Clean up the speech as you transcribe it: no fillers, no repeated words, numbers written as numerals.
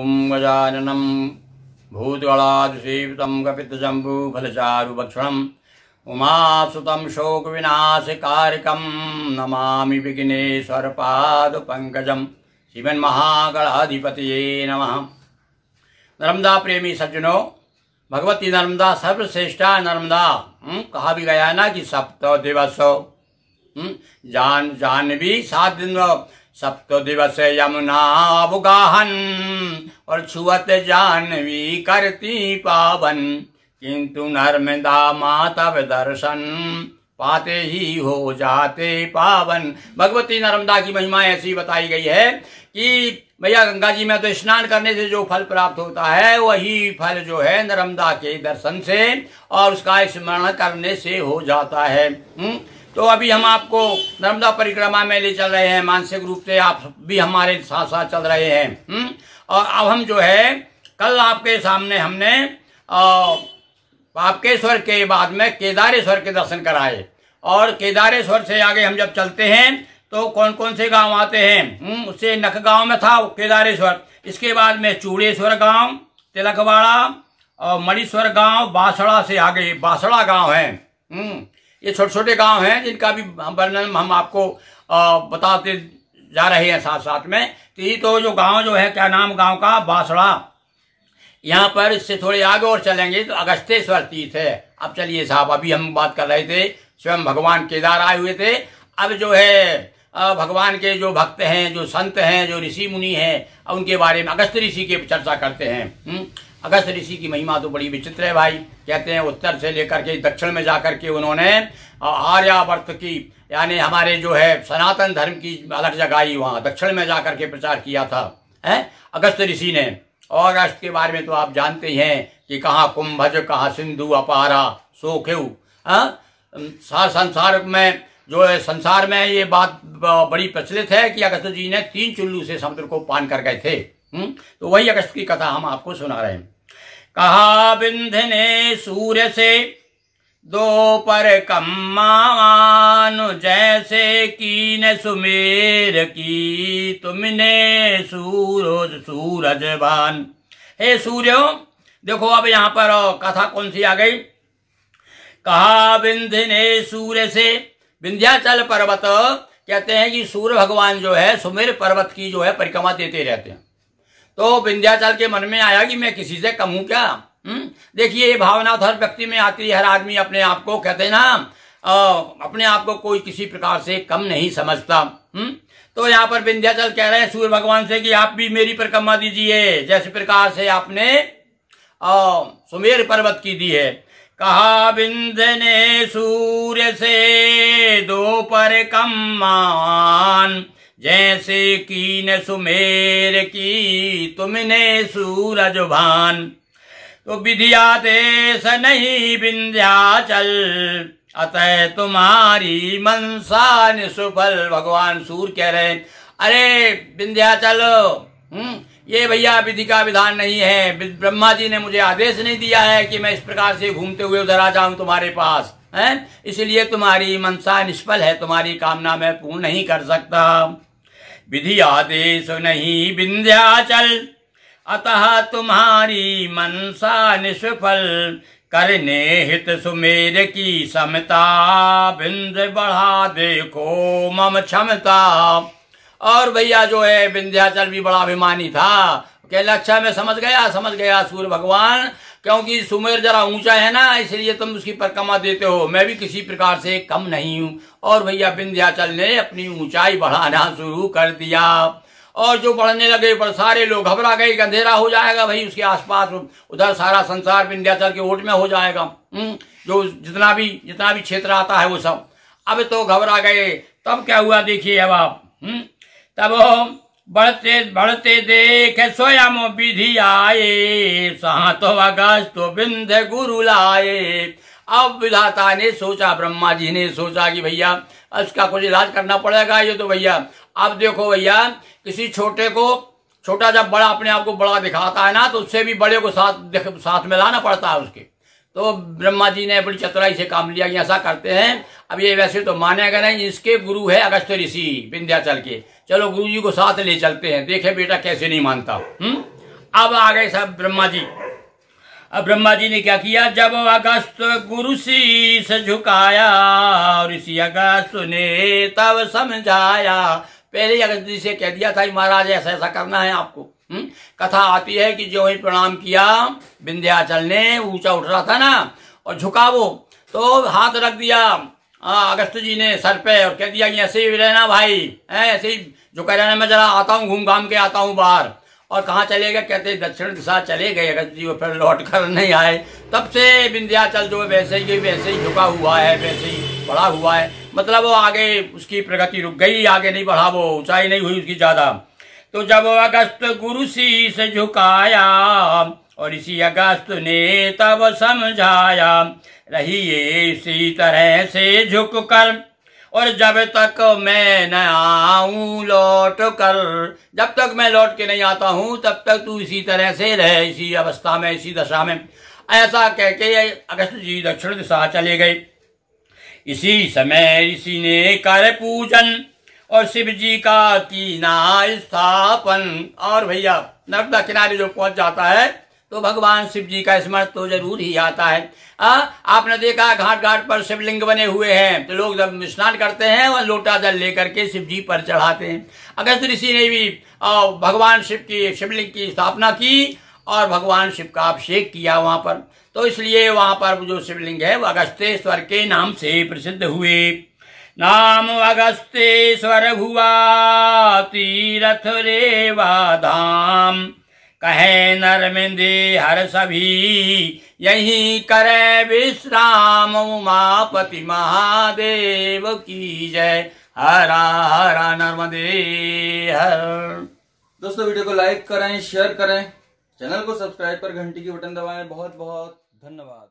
ओम गजाननं भूतगणाधिसेवितं कपितजम्बूफलचारुभक्षणम् उमासुतं शोकविनाशकारिकं नमामि विघ्नेश्वरपादपङ्कजं श्रीमन्महागणाधिपतये नमः। नर्मदा प्रेमी सज्जनों, भगवती नर्मदा सर्वश्रेष्ठा नर्मदा कहा भी गया ना कि सप्त दिवस जानवी 7 दिन सप्त दिवस यमुना बुगाहन और छुअत जानवी करती पावन, किंतु नर्मदा माता दर्शन पाते ही हो जाते पावन। भगवती नर्मदा की महिमा ऐसी बताई गई है कि भैया गंगा जी में तो स्नान करने से जो फल प्राप्त होता है वही फल जो है नर्मदा के दर्शन से और उसका स्मरण करने से हो जाता है। तो अभी हम आपको नर्मदा परिक्रमा में ले चल रहे हैं, मानसिक रूप से आप भी हमारे साथ साथ चल रहे हैं। और अब हम जो है कल आपके सामने हमने आपकेश्वर के बाद में केदारेश्वर के दर्शन कराए, और केदारेश्वर से आगे हम जब चलते हैं तो कौन कौन से गांव आते हैं। उससे नख गांव में था केदारेश्वर, इसके बाद में चूड़ेश्वर गांव, तिलकवाड़ा और मणीश्वर गांव, बासड़ा से आगे बासड़ा गांव है। ये छोटे छोटे गांव हैं जिनका भी वर्णन हम आपको बताते जा रहे हैं साथ साथ में। तो ये तो जो गांव जो है, क्या नाम गांव का, बासड़ा। यहाँ पर इससे थोड़े आगे और चलेंगे तो अगस्तेश्वर तीर्थ है। अब चलिए साहब, अभी हम बात कर रहे थे स्वयं भगवान केदार आए हुए थे। अब जो है भगवान के जो भक्त हैं, जो संत हैं, जो ऋषि मुनि हैं, उनके बारे में अगस्त ऋषि की चर्चा करते हैं। अगस्त ऋषि की महिमा तो बड़ी विचित्र है भाई। कहते हैं उत्तर से लेकर के दक्षिण में जाकर के उन्होंने आर्यावर्त की यानी हमारे जो है सनातन धर्म की अलग जगाई, वहाँ दक्षिण में जाकर के प्रचार किया था अगस्त ऋषि ने। और अगस्त के बारे में तो आप जानते ही हैं कि कहाँ कुंभज, कहाँ सिंधु अपारा सोखेऊ। संसार में जो है, संसार में ये बात बड़ी प्रचलित है कि अगस्त जी ने 3 चुल्लू से समुद्र को पान कर गए थे। तो वही अगस्त की कथा हम आपको सुना रहे हैं। कहा बिंध ने सूर्य से 2 पर कम्मान, जैसे कीन सुमेर की तुमने सूरज भान। हे सूर्य, देखो अब यहाँ पर कथा कौन सी आ गई। कहा बिंध ने सूर्य से, विंध्याचल पर्वत कहते हैं कि सूर्य भगवान जो है सुमेर पर्वत की जो है परिक्रमा देते रहते हैं। तो विंध्याचल के मन में आया कि मैं किसी से कम हूं क्या। देखिए ये भावना तो हर व्यक्ति में आती है। हर आदमी अपने आप को, कहते हैं ना, अपने आप को कोई किसी प्रकार से कम नहीं समझता। तो यहाँ पर विंध्याचल कह रहे हैं सूर्य भगवान से कि आप भी मेरी परिक्रमा दीजिए, जैसे प्रकार से आपने सुमेर पर्वत की दी है। कहा बिंद ने सूर्य से 2 पर कम्मान, जैसे कीन सुमेर की तुमने सूरज भान। तो विधिया देश नहीं विंध्याचल, अतः तुम्हारी मनसा निसुफल। भगवान सूर्य कह रहे हैं, अरे विंध्याचल, ये भैया विधि का विधान नहीं है। ब्रह्मा जी ने मुझे आदेश नहीं दिया है कि मैं इस प्रकार से घूमते हुए उधर आ जाऊं तुम्हारे पास, है इसलिए तुम्हारी मनसा निष्फल है, तुम्हारी कामना मैं पूर्ण नहीं कर सकता। विधि आदेश नहीं विंध्याचल, अतः तुम्हारी मनसा निष्फल। करने हित सुमेर की समता, बिंद बढ़ा देखो मम क्षमता। और भैया जो है विंध्याचल भी बड़ा अभिमानी था। कहला अच्छा मैं समझ गया सूर्य भगवान, क्योंकि सुमेर जरा ऊंचा है ना, इसलिए तुम उसकी परिक्रमा देते हो, मैं भी किसी प्रकार से कम नहीं हूं। और भैया विंध्याचल ने अपनी ऊंचाई बढ़ाना शुरू कर दिया, और जो बढ़ने लगे पर सारे लोग घबरा गए, अंधेरा हो जाएगा भाई उसके आसपास, उधर सारा संसार विंध्याचल के ओट में हो जाएगा। जो जितना भी क्षेत्र आता है वो सब। अब तो घबरा गए। तब क्या हुआ देखिए अब आप। तब बढ़ते बढ़ते देख स्वयं विधि आए, सातो अगस्त बिंद गुरु लाए। अब विधाता ने सोचा, ब्रह्मा जी ने सोचा कि भैया इसका कुछ इलाज करना पड़ेगा। ये तो भैया अब देखो भैया, किसी छोटे को, छोटा जब बड़ा अपने आप को बड़ा दिखाता है ना, तो उससे भी बड़े को साथ में लाना पड़ता है उसके। तो ब्रह्मा जी ने बड़ी चतुराई से काम लिया कि ऐसा करते हैं। अब ये वैसे तो मानेगा नहीं, इसके गुरु है अगस्त ऋषि विंध्याचल के, चलो गुरु जी को साथ ले चलते हैं, देखे बेटा कैसे नहीं मानता। अब आ गए सब ब्रह्मा जी। अब ब्रह्मा जी ने क्या किया, जब अगस्त गुरु शीस झुकाया और ऋषि अगस्त ने तब समझाया। पहले अगस्त जी से कह दिया था महाराज ऐसा ऐसा करना है आपको। कथा आती है कि जो ही प्रणाम किया विंध्याचल ने, ऊंचा उठ रहा था ना, और झुका वो, तो हाथ रख दिया अगस्त जी ने सर पे और कह दिया कि ऐसे ही रहना भाई, ऐसे ही झुका रहना, मैं जरा आता हूँ, घूम घाम के आता हूँ बाहर। और कहाँ चले गए, कहते दक्षिण दिशा चले गए अगस्त जी, वो फिर लौट कर नहीं आए। तब से विंध्याचल जो वैसे ही झुका हुआ है, वैसे ही बढ़ा हुआ है। मतलब वो आगे उसकी प्रगति रुक गई, आगे नहीं बढ़ा, वो ऊंचाई नहीं हुई उसकी ज्यादा। तो जब अगस्त गुरु शीस झुकाया और इसी अगस्त ने तब समझाया, रहिए इसी तरह से झुक कर और जब तक मैं न आऊं लौट कर, जब तक मैं लौट के नहीं आता हूं तब तक तू इसी तरह से रह, इसी अवस्था में, इसी दशा में। ऐसा कह के अगस्त जी दक्षिण दिशा चले गए। इसी समय ऋषि ने कर पूजन और शिव जी का कीना स्थापन। और भैया नर्मदा किनारे जो पहुंच जाता है तो भगवान शिव जी का स्मरण तो जरूर ही आता है। आपने देखा घाट घाट पर शिवलिंग बने हुए हैं, तो लोग जब स्नान करते हैं वह लोटा जल लेकर के शिव जी पर चढ़ाते हैं। अगस्त ऋषि ने भी भगवान शिव की शिवलिंग की स्थापना की और भगवान शिव का अभिषेक किया वहां पर। तो इसलिए वहां पर जो शिवलिंग है वह अगस्तेश्वर के नाम से प्रसिद्ध हुए। नाम अगस्तेश्वर हुआ तीरथ रेवा धाम, कहे नरमिंदे हर सभी यही करे विश्राम। उमापति महादेव की जय, हरा हरा नर्मदे हर। दोस्तों वीडियो को लाइक करें, शेयर करें, चैनल को सब्सक्राइब कर घंटी की बटन दबाएं। बहुत बहुत धन्यवाद।